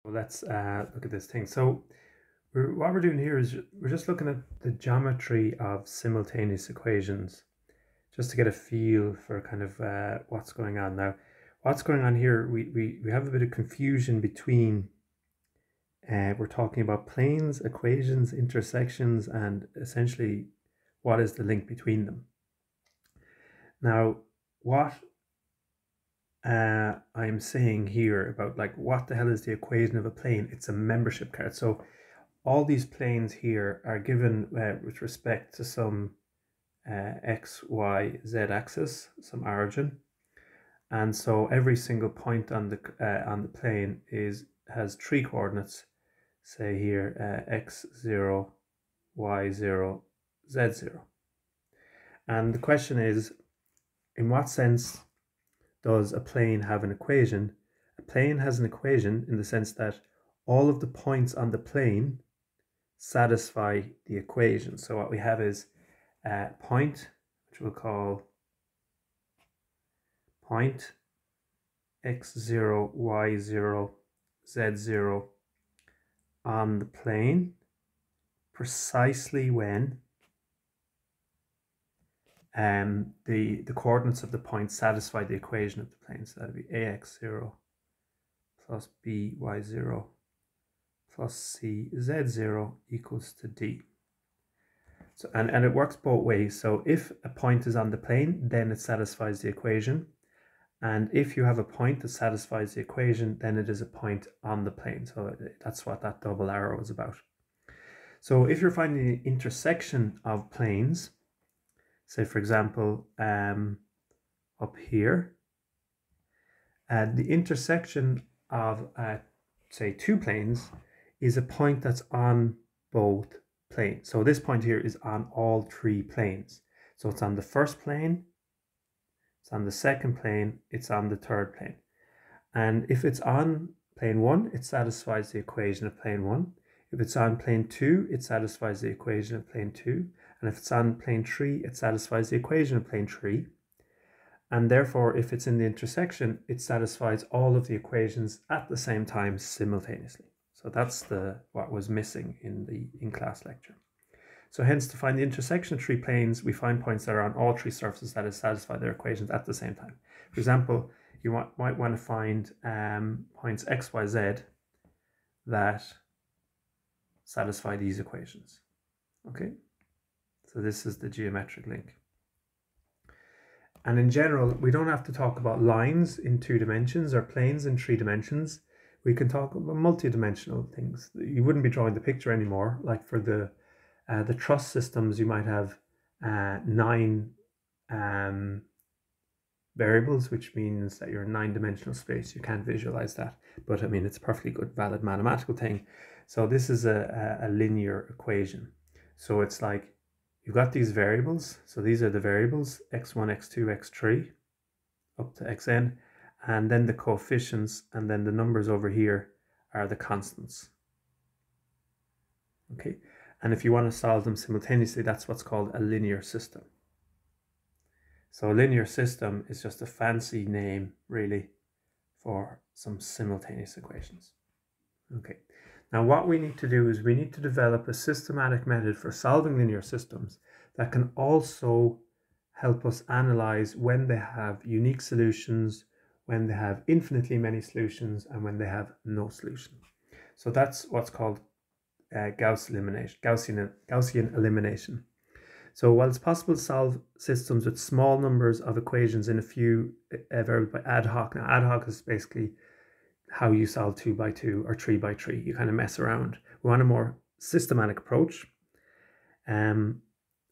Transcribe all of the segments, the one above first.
Well, let's look at this thing. So what we're doing here is we're just looking at the geometry of simultaneous equations, just to get a feel for kind of what's going on. Now, what's going on here, we have a bit of confusion between, we're talking about planes, equations, intersections, and essentially what is the link between them. Now, what I'm saying here about like what the hell is the equation of a plane? It's a membership card. So all these planes here are given with respect to some x, y, z axis, some origin, and so every single point on the plane has three coordinates. Say here x0, y0, z0, and the question is, in what sense does a plane have an equation? A plane has an equation in the sense that all of the points on the plane satisfy the equation. So what we have is a point, which we'll call point x0, y0, z0 on the plane precisely when the coordinates of the point satisfy the equation of the plane. So that would be ax0 plus by0 plus cz0 equals to d. So, and it works both ways. So if a point is on the plane, then it satisfies the equation. And if you have a point that satisfies the equation, then it is a point on the plane. So that's what that double arrow is about. So if you're finding the intersection of planes, say for example, up here, the intersection of say two planes is a point that's on both planes. So this point here is on all three planes. So it's on the first plane, it's on the second plane, it's on the third plane. And if it's on plane 1, it satisfies the equation of plane 1. If it's on plane 2, it satisfies the equation of plane 2. And if it's on plane 3, it satisfies the equation of plane 3. And therefore, if it's in the intersection, it satisfies all of the equations at the same time simultaneously. So that's what was missing in the in-class lecture. So hence, to find the intersection of three planes, we find points that are on all three surfaces that satisfy their equations at the same time. For example, you might want to find points x, y, z that satisfy these equations. Okay, so this is the geometric link. And in general, we don't have to talk about lines in 2 dimensions or planes in 3 dimensions. We can talk about multi-dimensional things. You wouldn't be drawing the picture anymore. Like for the truss systems, you might have 9 variables, which means that you're in 9-dimensional space. You can't visualize that, but I mean, it's a perfectly good, valid mathematical thing. So this is a linear equation. So it's like you've got these variables. So these are the variables, x1, x2, x3, up to xn, and then the coefficients, and then the numbers over here are the constants. Okay, and if you want to solve them simultaneously, that's what's called a linear system. So a linear system is just a fancy name, really, for some simultaneous equations. Okay, now what we need to do is we need to develop a systematic method for solving linear systems that can also help us analyze when they have unique solutions, when they have infinitely many solutions, and when they have no solution. So that's what's called Gaussian elimination. So while it's possible to solve systems with small numbers of equations in a few variables by ad hoc. Now ad hoc is basically how you solve 2 by 2 or 3 by 3. You kind of mess around. We want a more systematic approach. And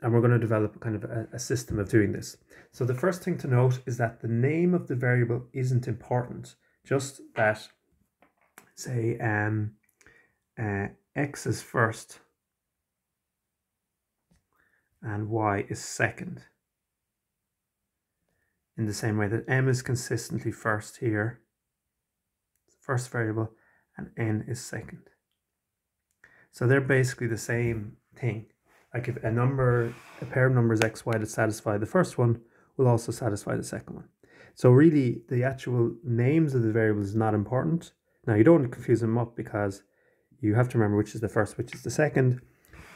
we're going to develop a kind of a system of doing this. So the first thing to note is that the name of the variable isn't important. Just that, say, x is first and y is second. In the same way that m is consistently first here, first variable, and n is second. So they're basically the same thing. Like if a pair of numbers x, y that satisfy the first one will also satisfy the second one. So really the actual names of the variables is not important. Now you don't want to confuse them up because you have to remember which is the first, which is the second.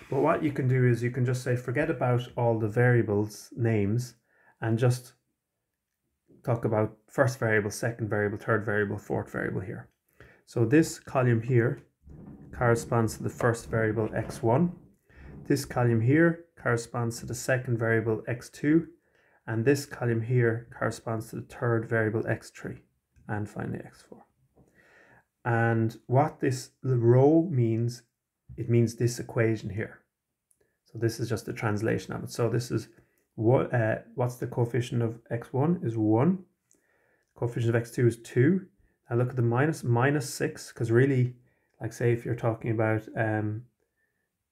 But what you can do is you can just say, forget about all the variables names and just talk about first variable, second variable, third variable, fourth variable here. So this column here corresponds to the first variable x1. This column here corresponds to the second variable x2. And this column here corresponds to the third variable x3. And finally x4. And what this row means, it means this equation here. So this is just a translation of it. So this is what what's the coefficient of x1 is 1. Coefficient of x2 is 2. Now look at the minus 6, because really, like say if you're talking about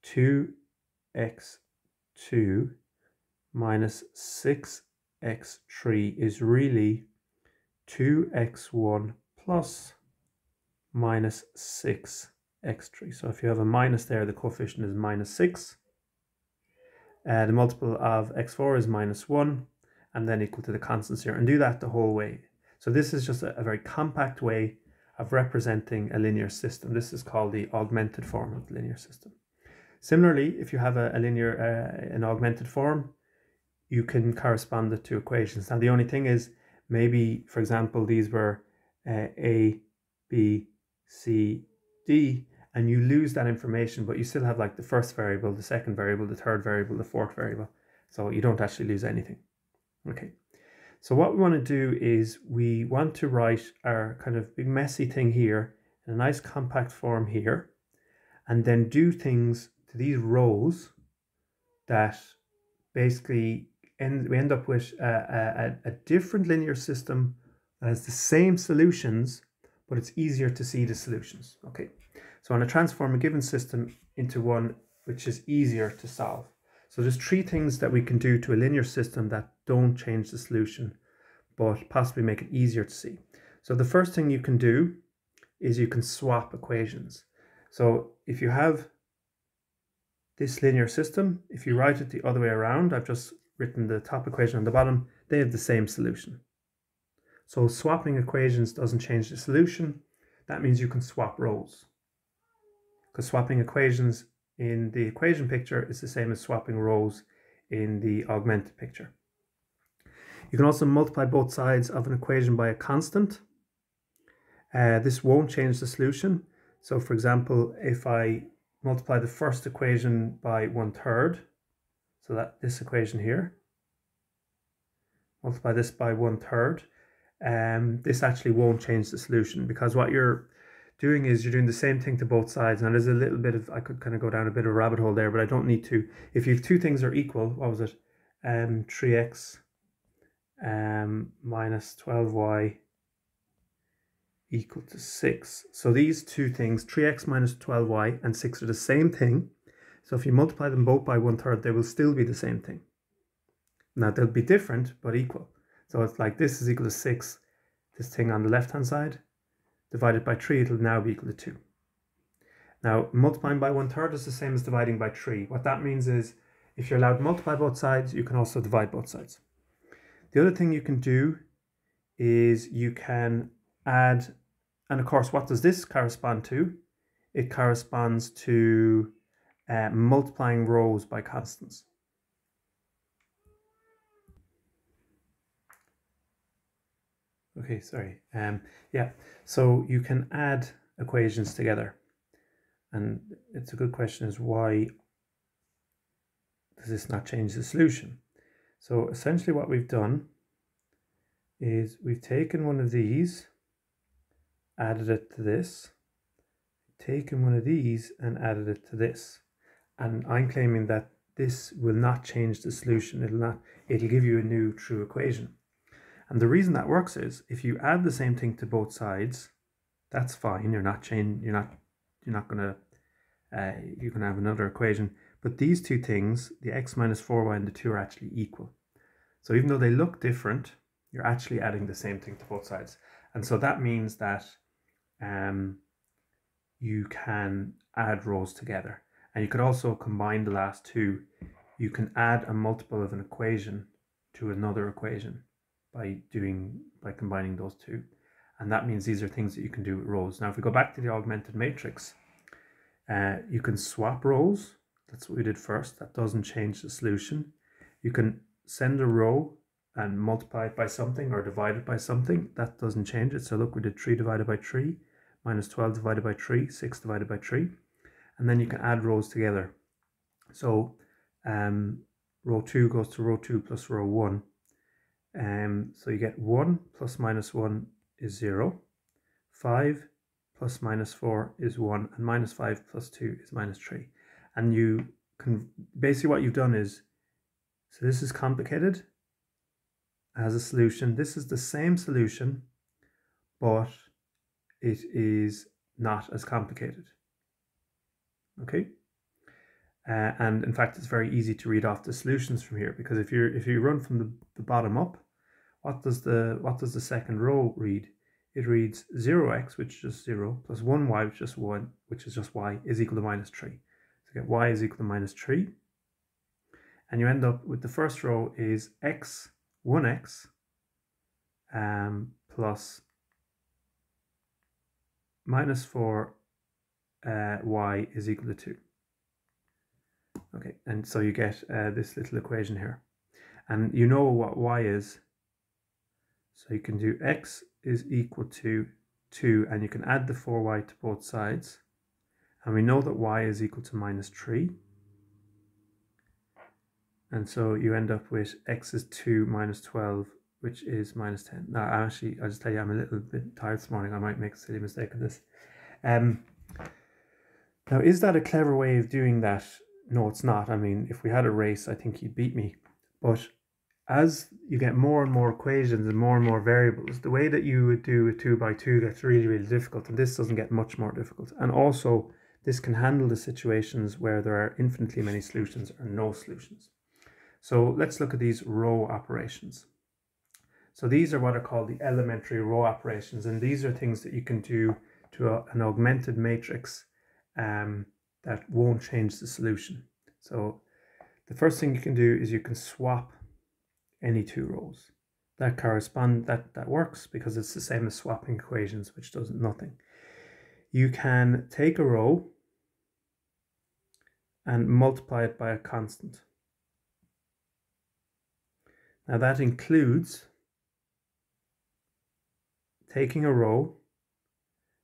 2x2 minus 6x3 is really 2x1 plus minus 6x3. So if you have a minus there, the coefficient is minus 6. The multiple of x4 is minus 1, and then equal to the constants here, and do that the whole way. So this is just a very compact way of representing a linear system. This is called the augmented form of the linear system. Similarly, if you have an augmented form, you can correspond it to equations. Now the only thing is, maybe, for example, these were A, B, C, D, and you lose that information, but you still have like the first variable, the second variable, the third variable, the fourth variable. So you don't actually lose anything. Okay. So what we want to do is we want to write our kind of big messy thing here in a nice compact form here, and then do things to these rows that basically we end up with a different linear system that has the same solutions, but it's easier to see the solutions. Okay. So I want to transform a given system into one which is easier to solve. So there's 3 things that we can do to a linear system that don't change the solution, but possibly make it easier to see. So the first thing you can do is you can swap equations. So if you have this linear system, if you write it the other way around, I've just written the top equation on the bottom, they have the same solution. So swapping equations doesn't change the solution. That means you can swap rows, because swapping equations in the equation picture is the same as swapping rows in the augmented picture. You can also multiply both sides of an equation by a constant. This won't change the solution. So for example, if I multiply the first equation by 1/3, so that this equation here, multiply this by 1/3, this actually won't change the solution, because what you're doing is you're doing the same thing to both sides. Now there's a little bit of, I could kind of go down a bit of a rabbit hole there, but I don't need to. If you have 2 things are equal, what was it? 3x minus 12y equal to 6. So these 2 things, 3x minus 12y and 6, are the same thing. So if you multiply them both by 1/3, they will still be the same thing. Now they'll be different, but equal. So it's like this is equal to 6, this thing on the left hand side, divided by 3, it'll now be equal to 2. Now multiplying by 1/3 is the same as dividing by 3. What that means is, if you're allowed to multiply both sides, you can also divide both sides. The other thing you can do is you can add, and of course, what does this correspond to? It corresponds to multiplying rows by constants. Okay, sorry. Yeah, so you can add equations together. And it's a good question, is why does this not change the solution? So essentially what we've done is we've taken one of these, added it to this, taken one of these and added it to this. And I'm claiming that this will not change the solution. It'll give you a new true equation. And the reason that works is, if you add the same thing to both sides, that's fine. You're not gonna have another equation. But these 2 things, the x minus 4y and the 2, are actually equal. So even though they look different, you're actually adding the same thing to both sides. And so that means that you can add rows together. And you could also combine the last 2. You can add a multiple of an equation to another equation by combining those 2. And that means these are things that you can do with rows. Now, if we go back to the augmented matrix, you can swap rows. That's what we did first. That doesn't change the solution. You can send a row and multiply it by something or divide it by something. That doesn't change it. So look, we did 3 divided by 3, minus 12 divided by 3, 6 divided by 3. And then you can add rows together. So row 2 goes to row 2 plus row 1. So you get 1 plus minus 1 is 0. 5 plus minus 4 is 1. And minus 5 plus 2 is minus 3. And you can, basically what you've done is, so this is complicated as a solution. This is the same solution, but it is not as complicated. Okay? And in fact, it's very easy to read off the solutions from here, because if you run from the bottom up, what does the second row read? It reads 0x, which is just 0, plus 1y, which is just y, is equal to minus 3. So you get y is equal to minus 3. And you end up with the first row is x, 1x, plus minus 4 y is equal to 2. Okay, and so you get this little equation here. And you know what y is. So you can do x is equal to 2, and you can add the 4y to both sides. And we know that y is equal to minus 3. And so you end up with x is 2 minus 12, which is minus 10. Now, I'll just tell you, I'm a little bit tired this morning. I might make a silly mistake of this. Now, is that a clever way of doing that? No, it's not. I mean, if we had a race, I think you'd beat me. But as you get more and more equations and more variables, the way that you would do a 2 by 2 gets really, really difficult. And this doesn't get much more difficult. And also, this can handle the situations where there are infinitely many solutions or no solutions. So let's look at these row operations. So these are what are called the elementary row operations, and these are things that you can do to an augmented matrix that won't change the solution. So the first thing you can do is you can swap any two rows. That works because it's the same as swapping equations, which does nothing. You can take a row and multiply it by a constant. Now that includes taking a row,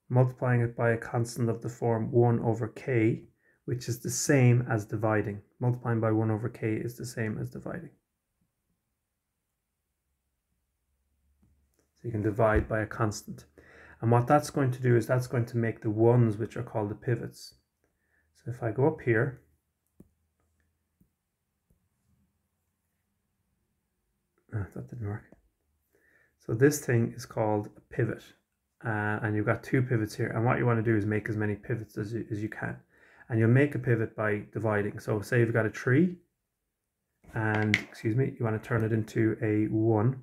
multiplying it by a constant of the form 1 over k, which is the same as dividing. Multiplying by 1 over k is the same as dividing. So you can divide by a constant. And what that's going to do is that's going to make the ones, which are called the pivots. So if I go up here, that didn't work. So this thing is called a pivot, and you've got two pivots here. And what you want to do is make as many pivots as you can. And you'll make a pivot by dividing. So say you've got a 3, and you want to turn it into a 1,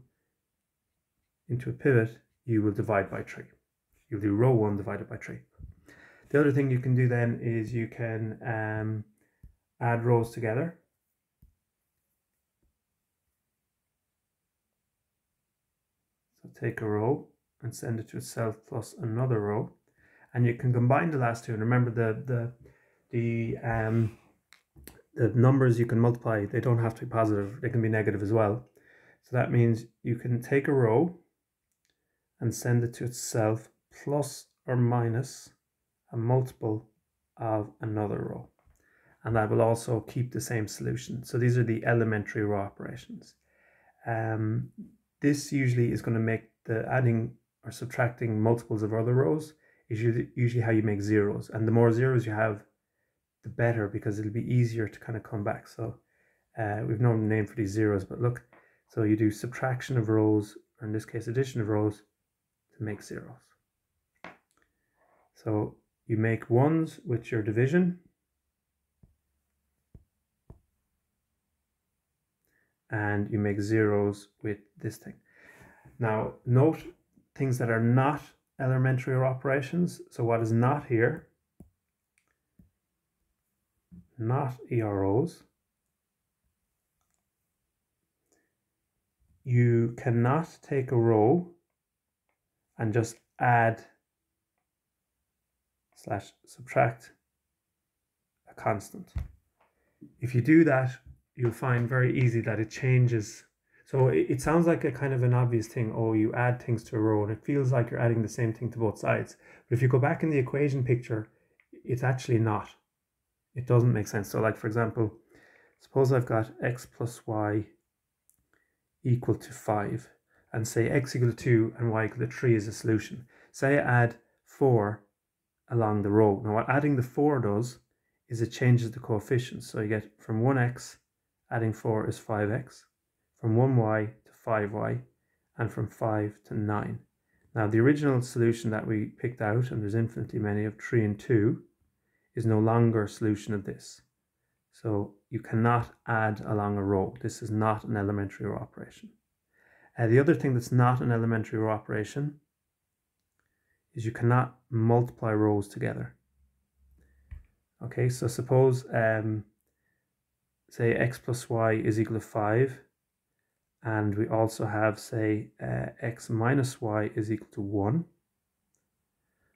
into a pivot, you will divide by 3. You'll do row 1 divided by 3. The other thing you can do then is you can add rows together. So take a row and send it to itself plus another row, and you can combine the last two. And remember the numbers you can multiply, they don't have to be positive, they can be negative as well. So that means you can take a row and send it to itself plus or minus a multiple of another row, and that will also keep the same solution. So these are the elementary row operations. This usually is going to make the adding or subtracting multiples of other rows is usually how you make zeros, and the more zeros you have, the better, because it'll be easier to kind of come back. So we've no name for these zeros, but look, so you do subtraction of rows, or in this case addition of rows, to make zeros. So you make ones with your division, and you make zeros with this thing. Now note things that are not elementary operations. So what is not here, not EROs. You cannot take a row and just add / subtract a constant. If you do that, you'll find very easy that it changes. So it sounds like a kind of an obvious thing. Oh, you add things to a row and it feels like you're adding the same thing to both sides. But if you go back in the equation picture, it's actually not. It doesn't make sense. So like, for example, suppose I've got x plus y equal to 5 and say x equal to 2 and y equal to 3 is a solution. Say I add 4 along the row. Now what adding the 4 does is it changes the coefficients. So you get from 1x adding 4 is 5x, from 1y to 5y, and from 5 to 9. Now the original solution that we picked out, and there's infinitely many, of 3 and 2, is no longer a solution of this. So you cannot add along a row. This is not an elementary row operation. The other thing that's not an elementary row operation is you cannot multiply rows together. Okay, so suppose say x plus y is equal to 5, and we also have, say, x minus y is equal to 1.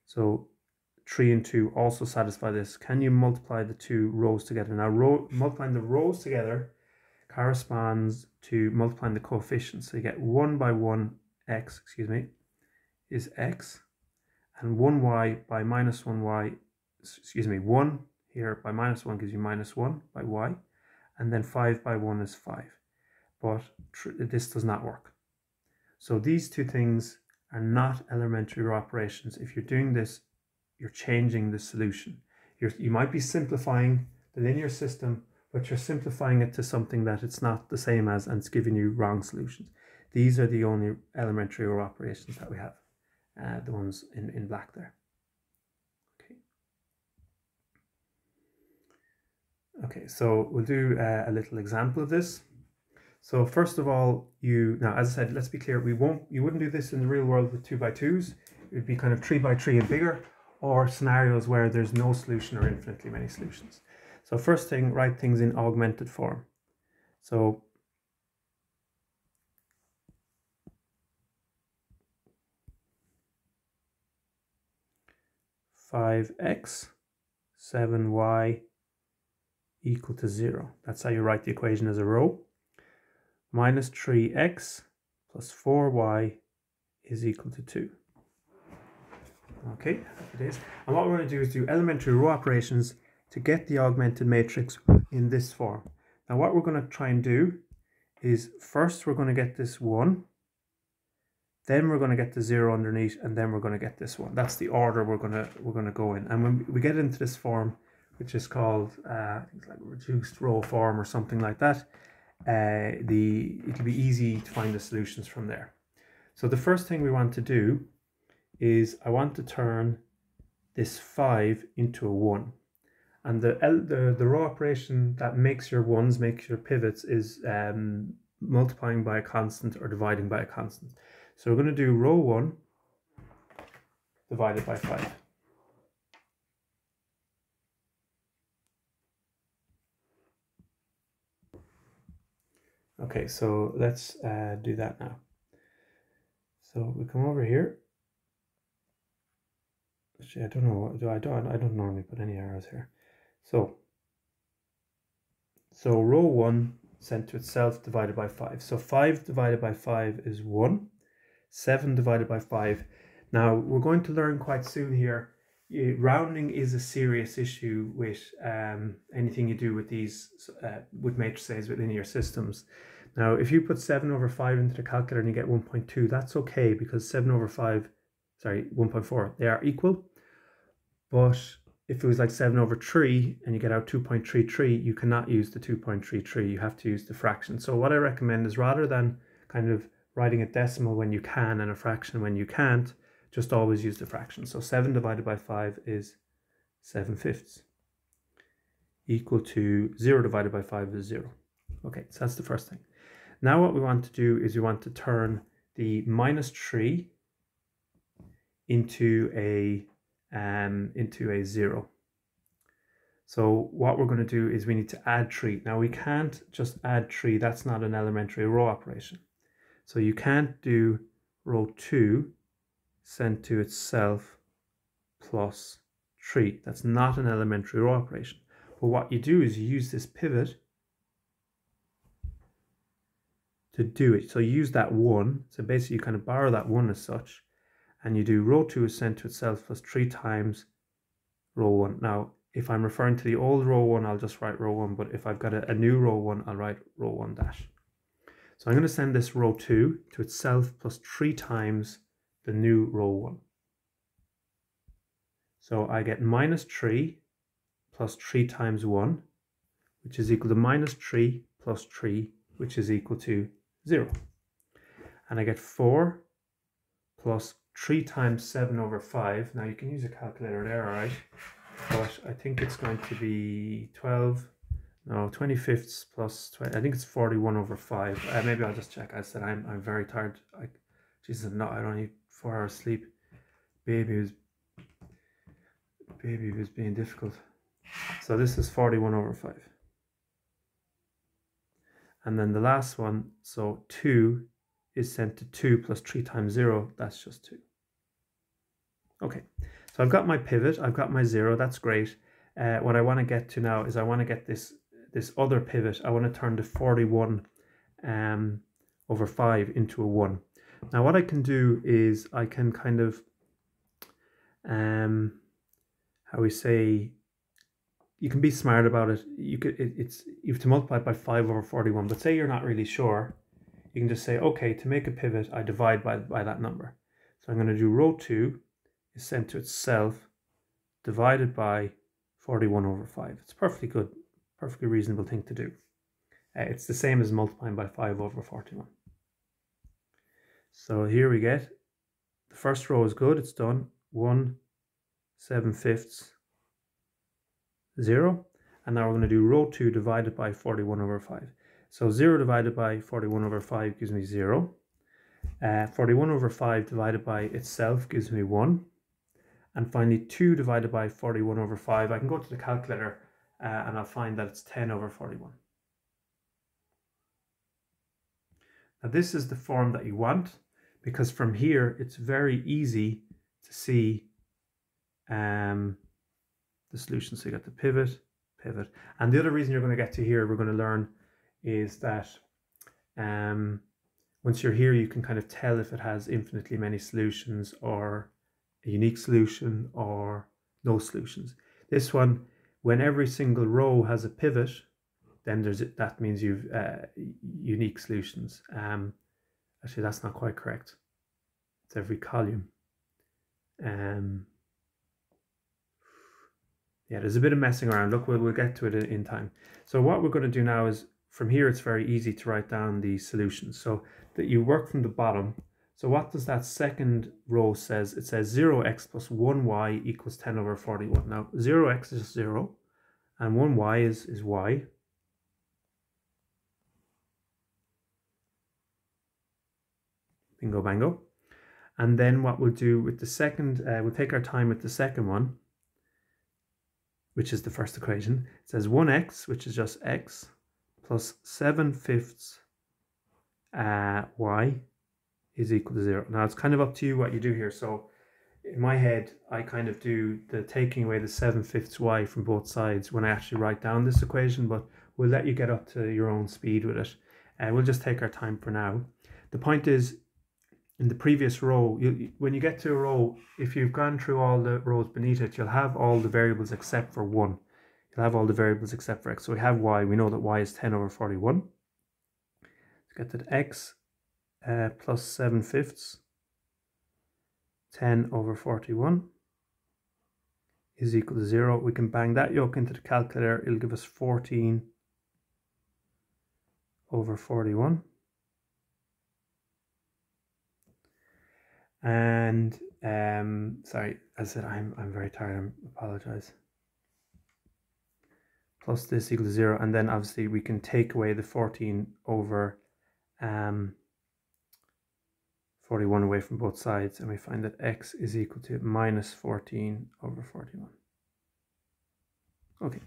So 3 and 2 also satisfy this. Can you multiply the two rows together? Now multiplying the rows together corresponds to multiplying the coefficients. So you get 1 by 1 x, is x, and 1y by minus 1y, 1 here by minus 1 gives you minus 1 by y, and then 5 by 1 is 5. But this does not work. So these two things are not elementary row operations. If you're doing this, you're changing the solution. You might be simplifying the linear system, but you're simplifying it to something that it's not the same as, and it's giving you wrong solutions. These are the only elementary row operations that we have, the ones in black there. Okay, so we'll do a little example of this. So first of all, now as I said, let's be clear, you wouldn't do this in the real world with 2 by 2s. It would be kind of 3 by 3 and bigger, or scenarios where there's no solution or infinitely many solutions. So first thing, write things in augmented form. So (5x, 7y) equal to 0. That's how you write the equation as a row. Minus 3x plus 4y is equal to 2. Okay, happy days. And what we're going to do is do elementary row operations to get the augmented matrix in this form. Now what we're going to try and do is first we're going to get this 1, then we're going to get the 0 underneath, and then we're going to get this 1. That's the order we're going to go in. And when we get into this form, which is called I think like reduced row form or something like that, it'll be easy to find the solutions from there. So the first thing we want to do is I want to turn this 5 into a 1. And the row operation that makes your ones, makes your pivots, is multiplying by a constant or dividing by a constant. So we're going to do row 1 divided by 5. Okay, so let's do that now. So we come over here. Actually, I don't know. I don't normally put any arrows here. So row 1 sent to itself divided by 5. So 5 divided by 5 is 1. 7 divided by 5. Now we're going to learn quite soon here. Rounding is a serious issue with anything you do with these with matrices, with linear systems. Now if you put 7 over 5 into the calculator and you get 1.2, that's okay, because 1.4, they are equal. But if it was like 7 over 3 and you get out 2.33, you cannot use the 2.33, you have to use the fraction. So what I recommend is, rather than kind of writing a decimal when you can and a fraction when you can't, just always use the fraction. So 7 divided by 5 is 7/5, equal to 0 divided by 5 is 0. Okay, so that's the first thing. Now what we want to do is we want to turn the minus 3 into a 0. So what we're going to do is we need to add 3. Now we can't just add 3, that's not an elementary row operation. So you can't do row 2 sent to itself plus 3. That's not an elementary row operation. But what you do is you use this pivot to do it. So you use that 1. So basically you kind of borrow that 1 as such, and you do row 2 is sent to itself plus 3 times row 1. Now, if I'm referring to the old row 1, I'll just write row 1. But if I've got a new row 1, I'll write row 1 dash. So I'm going to send this row 2 to itself plus 3 times the new row 1. So I get minus 3 plus 3 times 1, which is equal to minus 3 plus 3, which is equal to 0. And I get 4 plus 3 times 7 over 5. Now you can use a calculator there, alright? But I think it's going to be 25ths plus 20. I think it's 41 over 5. Maybe I'll just check. I said I'm very tired. Jesus, no, I don't need 4 hours sleep. Baby was being difficult. So this is 41 over 5. And then the last one, so 2 is sent to 2 plus 3 times 0. That's just 2. Okay, so I've got my pivot. I've got my 0. That's great. What I want to get to now is I want to get this other pivot. I want to turn the 41 over 5 into a 1. Now what I can do is I can kind of, how we say, you can be smart about it. You have to multiply it by 5 over 41. But say you're not really sure, you can just say, okay, to make a pivot, I divide by that number. So I'm going to do row 2 is sent to itself divided by 41 over 5. It's perfectly good, perfectly reasonable thing to do. It's the same as multiplying by 5 over 41. So here we get, the first row is good, it's done. 1 7/5 0. And now we're going to do row 2 divided by 41 over 5. So 0 divided by 41 over 5 gives me 0. 41 over 5 divided by itself gives me 1. And finally 2 divided by 41 over 5. I can go to the calculator and I'll find that it's 10 over 41. Now this is the form that you want, because from here it's very easy to see the solution. So you got the pivot. And the other reason you're going to get to here, we're going to learn, is that once you're here, you can kind of tell if it has infinitely many solutions or a unique solution or no solutions. This one, when every single row has a pivot, then that means you've unique solutions. Actually, that's not quite correct. It's every column. Yeah, there's a bit of messing around. Look, we'll get to it in time. So what we're going to do now is, from here, it's very easy to write down the solutions. So that you work from the bottom. So what does that second row says? It says 0x plus 1y equals 10 over 41. Now, 0x is 0, and 1y is y. Bingo, bango. And then what we'll do with the second, we'll take our time with the second one, which is the first equation. It says 1x, which is just x, plus 7/5 y is equal to 0. Now it's kind of up to you what you do here. So in my head, I kind of do the taking away the 7/5 y from both sides when I actually write down this equation, but we'll let you get up to your own speed with it. We'll just take our time for now. The point is, in the previous row, when you get to a row, if you've gone through all the rows beneath it, you'll have all the variables except for 1. You'll have all the variables except for x. So we have y. We know that y is 10 over 41. Let's get that x plus 7/5, 10 over 41 is equal to 0. We can bang that yoke into the calculator. It'll give us 14 over 41. And sorry, as I said, I'm very tired. I apologize. Plus this equals 0, and then obviously we can take away the 14 over 41 away from both sides, and we find that x is equal to minus 14 over 41. Okay,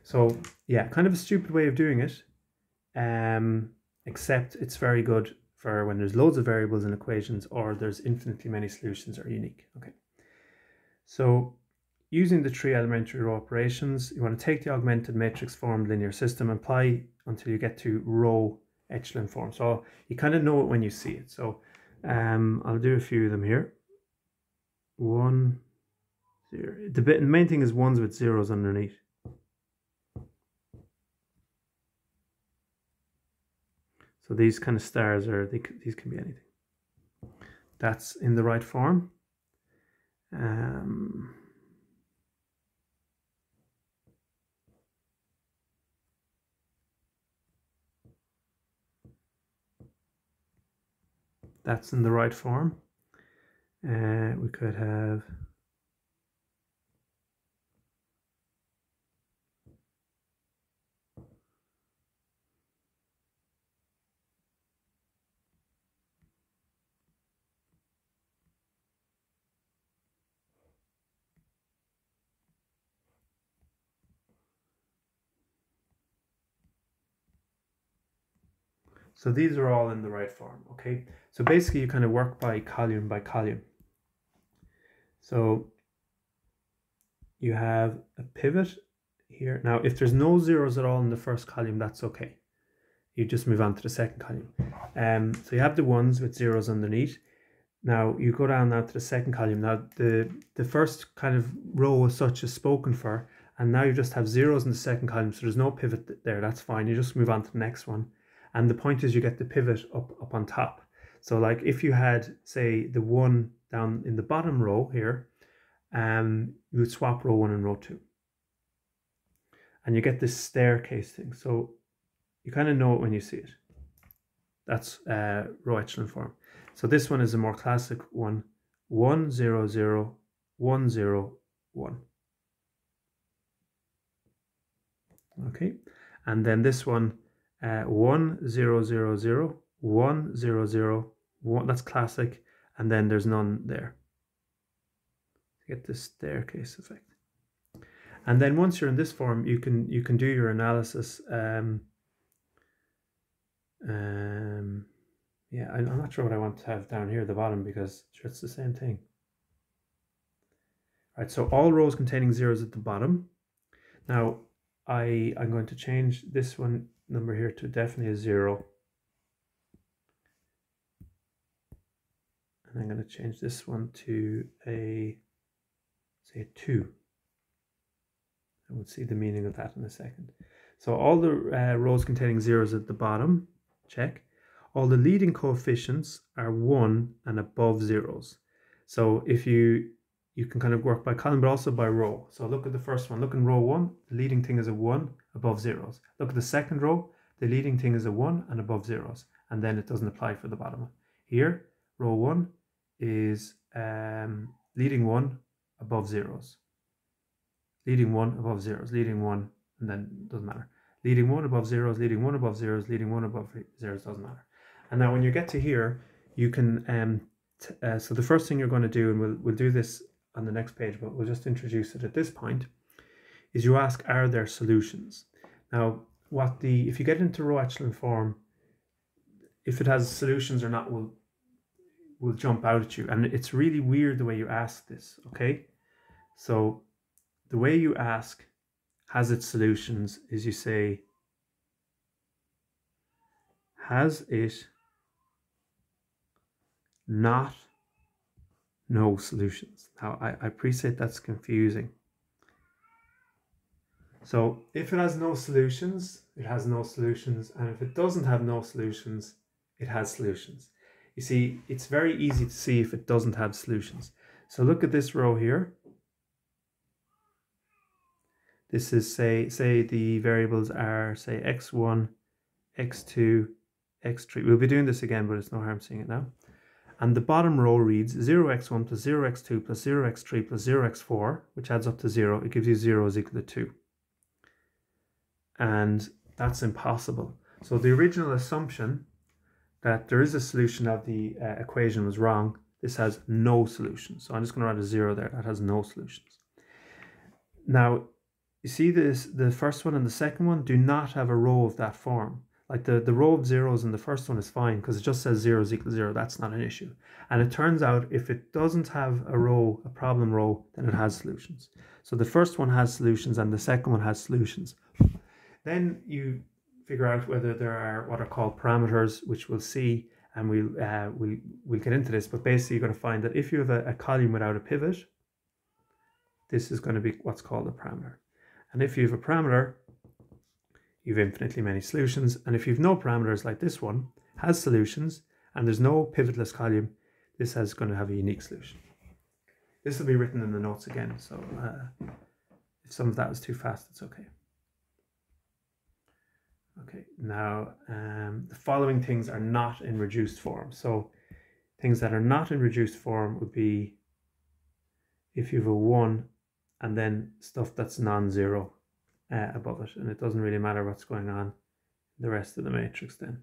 so yeah, kind of a stupid way of doing it, except it's very good for when there's loads of variables in equations or there's infinitely many solutions are unique. Okay, so using the three elementary row operations, you want to take the augmented matrix form linear system, apply until you get to row echelon form. So you kind of know it when you see it. So I'll do a few of them here. 1, 0. The main thing is ones with zeros underneath. So these kind of stars are, these can be anything. That's in the right form. That's in the right form. We could have so these are all in the right form, okay? So basically you kind of work by column by column. So you have a pivot here. Now, if there's no zeros at all in the first column, that's okay. You just move on to the second column. So you have the ones with zeros underneath. Now you go down now to the second column. Now the first kind of row as such is spoken for, and now you just have zeros in the second column, so there's no pivot there. That's fine. You just move on to the next one. And the point is you get the pivot up on top. So like if you had, say, the 1 down in the bottom row here, you would swap row 1 and row 2. And you get this staircase thing. So you kind of know it when you see it. That's row echelon form. So this one is a more classic one. 1, 0, 0, 1, 0, 1. Okay. And then this one, 1, 0, 0, 0, 1, 0, 0, 1. That's classic. And then there's none there. Get this staircase effect. And then once you're in this form, you can do your analysis. Yeah, I'm not sure what I want to have down here at the bottom because it's the same thing. Right, so all rows containing zeros at the bottom. Now I'm going to change this one number here to definitely a 0. And I'm going to change this one to a, say, a 2. And we'll see the meaning of that in a second. So all the rows containing zeros at the bottom, check. All the leading coefficients are 1 and above zeros. So if you can kind of work by column, but also by row. So look at the first one. Look in row 1, the leading thing is a 1 above zeros. Look at the second row, the leading thing is a 1 and above zeros. And then it doesn't apply for the bottom one. Here, row 1 is leading 1 above zeros. Leading 1 above zeros, leading 1, and then doesn't matter. Leading 1 above zeros, leading 1 above zeros, leading 1 above zeros, doesn't matter. And now when you get to here, you can, so the first thing you're going to do, and we'll do this on the next page, but we'll just introduce it at this point, is you ask, are there solutions? Now, if you get into row echelon form, if it has solutions or not will jump out at you. And it's really weird the way you ask this, okay? So the way you ask, has it solutions, is you say, has it not no solutions? Now, I appreciate that's confusing. So if it has no solutions, it has no solutions. And if it doesn't have no solutions, it has solutions. You see, it's very easy to see if it doesn't have solutions. So look at this row here. This is, say the variables are, say, x1, x2, x3. We'll be doing this again, but it's no harm seeing it now. And the bottom row reads 0x1 plus 0x2 plus 0x3 plus 0x4, which adds up to 0. It gives you 0 is equal to 2. And that's impossible. So the original assumption that there is a solution of the equation was wrong. This has no solution. So I'm just going to write a 0 there. That has no solutions. Now, you see this, the first one and the second one do not have a row of that form. Like the row of zeros in the first one is fine because it just says zeros equals 0. That's not an issue. And it turns out if it doesn't have a row, a problem row, then it has solutions. So the first one has solutions and the second one has solutions. Then you figure out whether there are what are called parameters, which we'll see, and we'll get into this. But basically, you're going to find that if you have a column without a pivot, this is going to be what's called a parameter. And if you have a parameter, you have infinitely many solutions. And if you have no parameters, like this one has solutions, and there's no pivotless column, this is going to have a unique solution. This will be written in the notes again, so if some of that was too fast, it's okay. Okay, now the following things are not in reduced form. So things that are not in reduced form would be if you have a 1 and then stuff that's non-zero above it, and it doesn't really matter what's going on in the rest of the matrix then.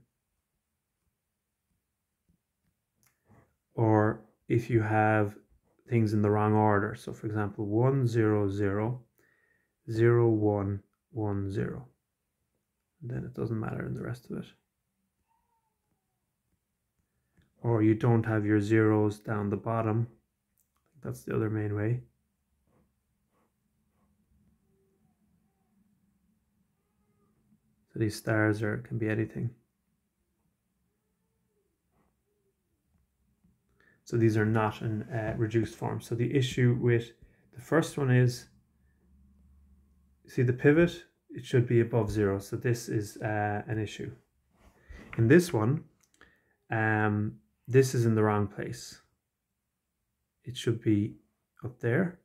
Or if you have things in the wrong order, so for example 1 0 0 0 1 1 0, then it doesn't matter in the rest of it. Or you don't have your zeros down the bottom. That's the other main way. So these stars can be anything. So these are not in reduced form. So the issue with the first one is, see the pivot, it should be above 0. So this is an issue. In this one, this is in the wrong place. It should be up there.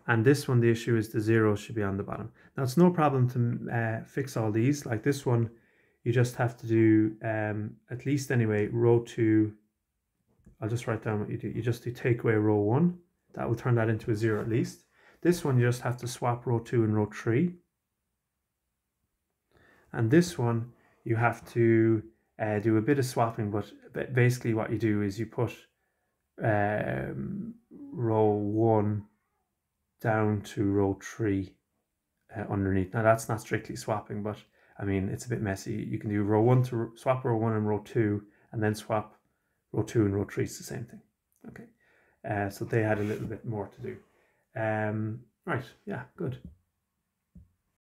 And this one, the issue is the zeros should be on the bottom. Now it's no problem to fix all these. Like this one, you just have to do, at least anyway, row 2. I'll just write down what you do. You just do take away row 1. That will turn that into a 0 at least. This one, you just have to swap row 2 and row 3. And this one, you have to do a bit of swapping, but basically what you do is you put row 1 down to row 3 underneath. Now that's not strictly swapping, but I mean, it's a bit messy. You can do row 1 to swap row 1 and row 2, and then swap row 2 and row 3 is the same thing. Okay, so they had a little bit more to do. Right, yeah, good.